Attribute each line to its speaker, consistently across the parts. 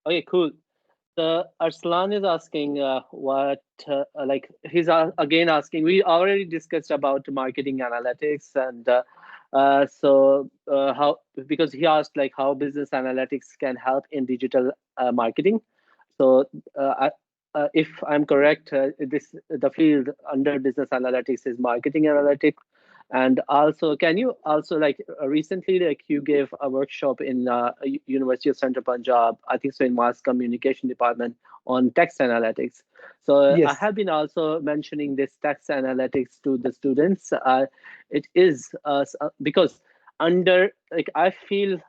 Speaker 1: Okay, cool. So Arslan is asking what, like, he's again asking. We already discussed about marketing analytics, and how, because he asked like how business analytics can help in digital marketing. So if I'm correct, the field under business analytics is marketing analytics. And also, can you also like recently, like you gave a workshop in University of Central Punjab, I think so, in mass communication department on text analytics. So I
Speaker 2: Yes.
Speaker 1: have been also mentioning this text analytics to the students. It is because under, like, I feel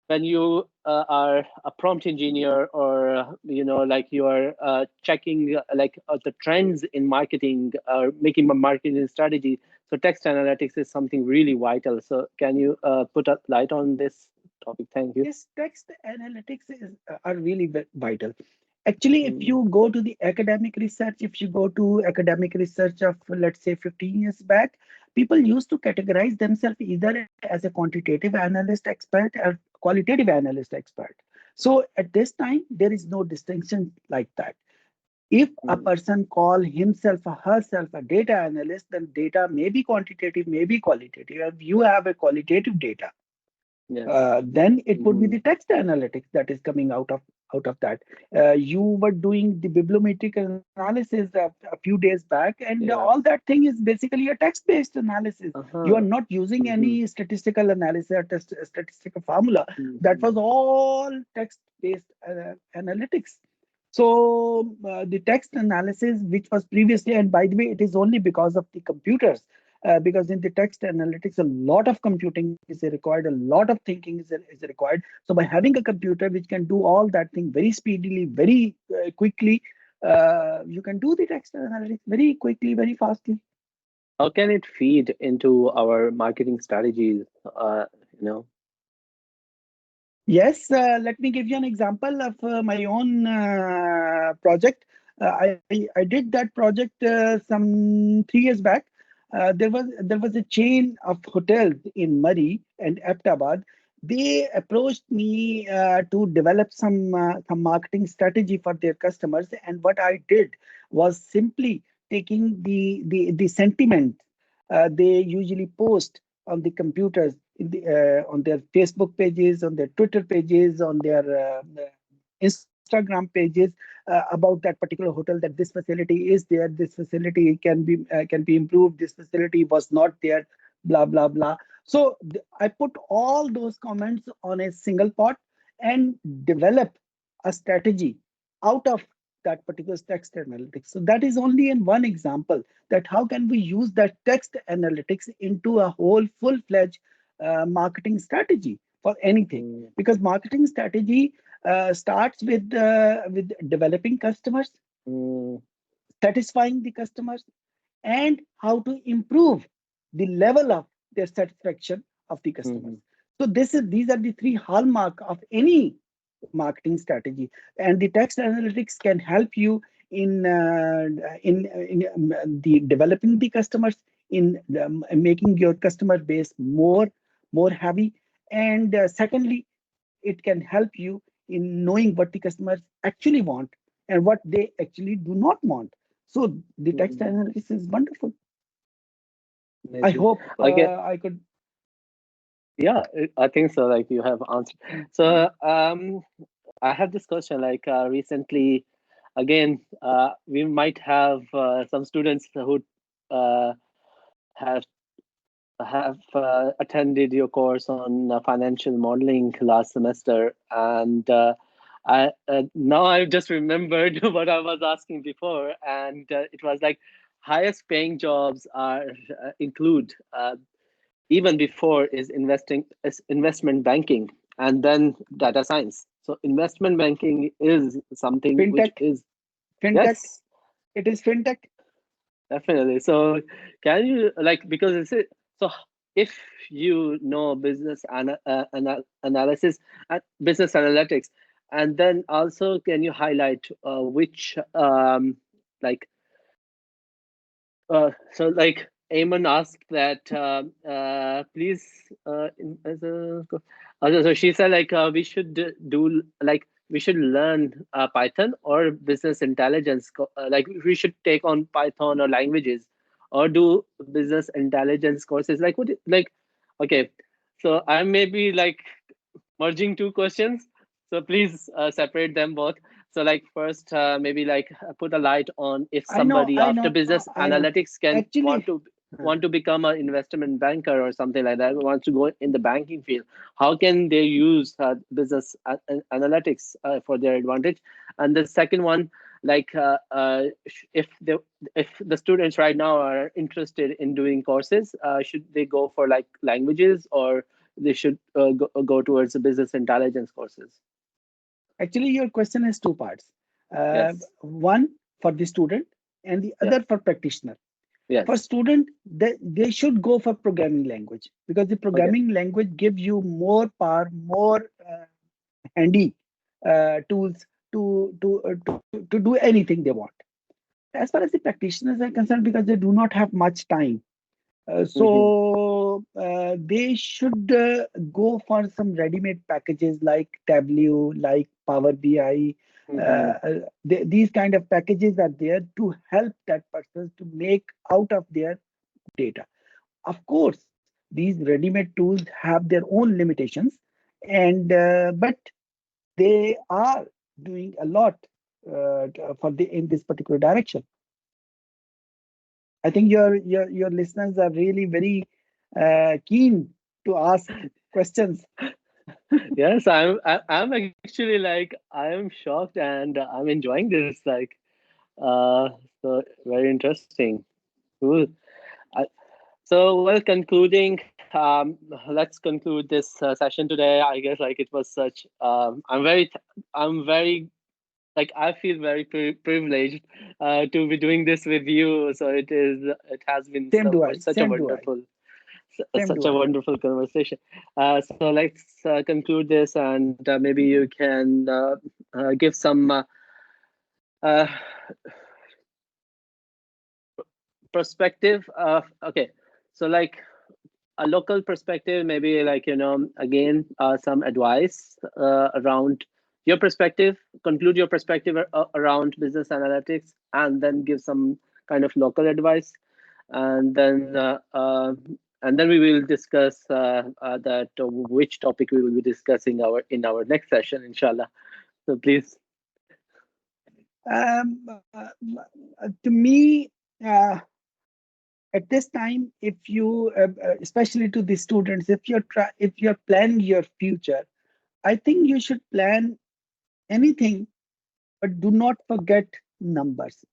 Speaker 1: when you are a prompt engineer, or like you are checking the trends in marketing, making a marketing strategy, so text analytics is something really vital. So can you put a light on this topic? Thank you.
Speaker 2: Yes, text analytics are really vital. Actually, if
Speaker 1: Mm,
Speaker 2: you go to the academic research, if you go to academic research of, let's say, 15 years back, people used to categorize themselves either as a quantitative analyst expert or qualitative analyst expert. So at this time, there is no distinction like that. If a
Speaker 1: mm,
Speaker 2: person call himself or herself a data analyst, then data may be quantitative, may be qualitative. If you have a qualitative data,
Speaker 1: yes.
Speaker 2: then it would be
Speaker 1: Hmm.
Speaker 2: the text analytics that is coming out of that. You were doing the bibliometric analysis a few days back, and all
Speaker 1: Yes.
Speaker 2: that thing is basically a text-based analysis. You are
Speaker 1: Uh-huh.
Speaker 2: not using
Speaker 1: Hmm.
Speaker 2: any statistical analysis or statistical formula. That was
Speaker 1: Hmm.
Speaker 2: all text-based analytics. So the text analysis, which was previously, and by the way, it is only because of the computers, because in the text analytics, a lot of computing is required, a lot of thinking is required. So by having a computer which can do all that thing very speedily, very quickly, you can do the text analytics very quickly, very fastly.
Speaker 1: How can it feed into our marketing strategies? You know.
Speaker 2: Yes, let me give you an example of my own project. I did that project some 3 years back. There was a chain of hotels in Murray and Ahmedabad. They approached me to develop some marketing strategy for their customers, and what I did was simply taking the sentiment they usually post on the computers, on their Facebook pages, on their Twitter pages, on their Instagram pages, about that particular hotel, that this facility is there, this facility can be improved, this facility was not there, blah blah blah. So I put all those comments on a single pot and develop a strategy out of that particular text analytics. So that is only in one example, that how can we use that text analytics into a whole full-fledged marketing strategy for anything.
Speaker 1: Mm,
Speaker 2: Because marketing strategy starts with developing customers,
Speaker 1: mm,
Speaker 2: satisfying the customers, and how to improve the level of their satisfaction of the customers.
Speaker 1: mhm,
Speaker 2: So these are the three hallmark of any marketing strategy, and the text analytics can help you in the developing the customers, in making your customer base more heavy, and secondly, it can help you in knowing what the customers actually want and what they actually do not want. So the text
Speaker 1: mhm.
Speaker 2: analysis is wonderful. I
Speaker 1: Amazing.
Speaker 2: hope
Speaker 1: Okay.
Speaker 2: I could.
Speaker 1: Yeah, I think so. Like you have answered. So I have this question. Like recently, again, we might have some students who uh, have attended your course on financial modeling last semester, and I now I just remembered what I was asking before, and it was like highest paying jobs are include even before is investment banking, and then data science. So investment banking is something which
Speaker 2: Fintech,
Speaker 1: is,
Speaker 2: fintech,
Speaker 1: yes,
Speaker 2: it is fintech.
Speaker 1: definitely. So can you like, because so if you know business analysis and business analytics, and then also can you highlight which like so like Eamon asked that please so she said like we should do like we should learn Python or business intelligence. Like we should take on Python or languages, or do business intelligence courses. Like what? Like okay, so I may be like merging two questions. So please separate them both. So like first, maybe like put a light on if
Speaker 2: I know,
Speaker 1: somebody
Speaker 2: I
Speaker 1: after
Speaker 2: know,
Speaker 1: business
Speaker 2: I know.
Speaker 1: analytics can
Speaker 2: Actually,
Speaker 1: want to become an investment banker or something like that, wants to go in the banking field. How can they use business analytics for their advantage? And the second one, like if the students right now are interested in doing courses, should they go for like languages, or they should go towards the business intelligence courses?
Speaker 2: actually, your question has two parts.
Speaker 1: Yes.
Speaker 2: One for the student and the
Speaker 1: Yeah.
Speaker 2: other for practitioner. For
Speaker 1: Yes.
Speaker 2: student, they should go for programming language because the
Speaker 1: Okay.
Speaker 2: programming language gives you more power, more handy tools to do anything they want. As far as the practitioners are concerned, because they do not have much time,
Speaker 1: Mm-hmm.
Speaker 2: they should go for some ready-made packages like Tableau, like Power BI.
Speaker 1: Mm-hmm.
Speaker 2: These kind of packages are there to help that person to make out of their data. Of course, these ready-made tools have their own limitations, and but they are doing a lot for the in this particular direction. I think your listeners are really very keen to ask questions.
Speaker 1: Yes, I'm actually like I am shocked, and I'm enjoying this. Like, so very interesting. Cool. I, so, well, concluding, let's conclude this session today. I guess like it was such. I'm very like I feel very privileged to be doing this with you. So it has been
Speaker 2: Same do I.
Speaker 1: such a
Speaker 2: Same do I.
Speaker 1: wonderful
Speaker 2: Same
Speaker 1: such
Speaker 2: do
Speaker 1: a
Speaker 2: I.
Speaker 1: wonderful conversation. So let's conclude this, and maybe you can give some uh, perspective. Okay, so like a local perspective, maybe like again some advice around your perspective. Conclude your perspective around business analytics, and then give some kind of local advice, and then we will discuss that which topic we will be discussing in our next session, inshallah. So please.
Speaker 2: Um, to me, uh, at this time, if you, especially to the students, if you're planning your future, I think you should plan anything, but do not forget numbers.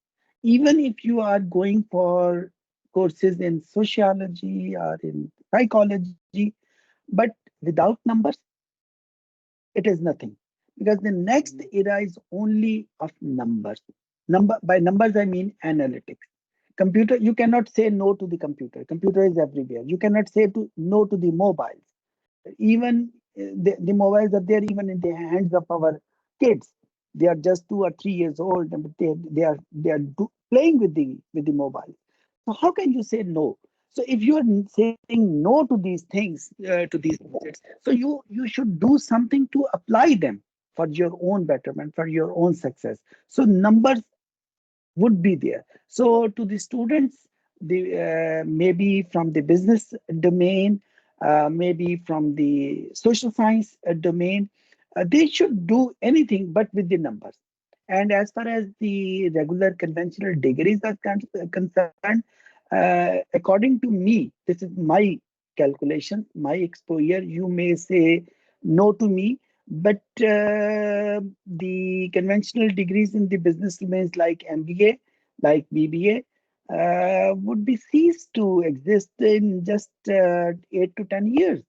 Speaker 2: Even if you are going for courses in sociology or in psychology, but without numbers, it is nothing. Because the next era is only of numbers. By numbers, I mean analytics. Computer, you cannot say no to the computer. Computer is everywhere. You cannot say no to the mobiles. Even the mobiles are there even in the hands of our kids. They are just 2 or 3 years old, and they are playing with the mobile. So how can you say no? So if you are saying no to these things, to these gadgets, so you should do something to apply them for your own betterment, for your own success. So numbers would be there. So to the students, maybe from the business domain, maybe from the social science domain, they should do anything but with the numbers. And as far as the regular conventional degrees are concerned, according to me, this is my calculation, my exposure. You may say no to me, but the conventional degrees in the business domains like MBA, like BBA, would be ceased to exist in just 8 to 10 years.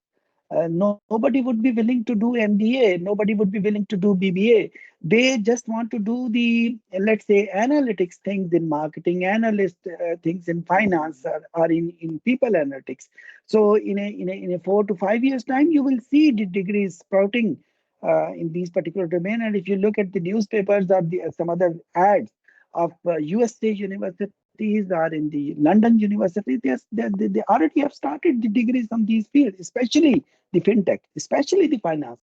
Speaker 2: Nobody would be willing to do MBA. Nobody would be willing to do BBA. They just want to do the, let's say, analytics things in marketing, analyst things in finance, or in people analytics. So in a 4 to 5 years time, you will see the degrees sprouting in these particular domain. And if you look at the newspapers or some other ads of USA universities or in the London universities, they already have started the degrees on these fields, especially the fintech, especially the finance.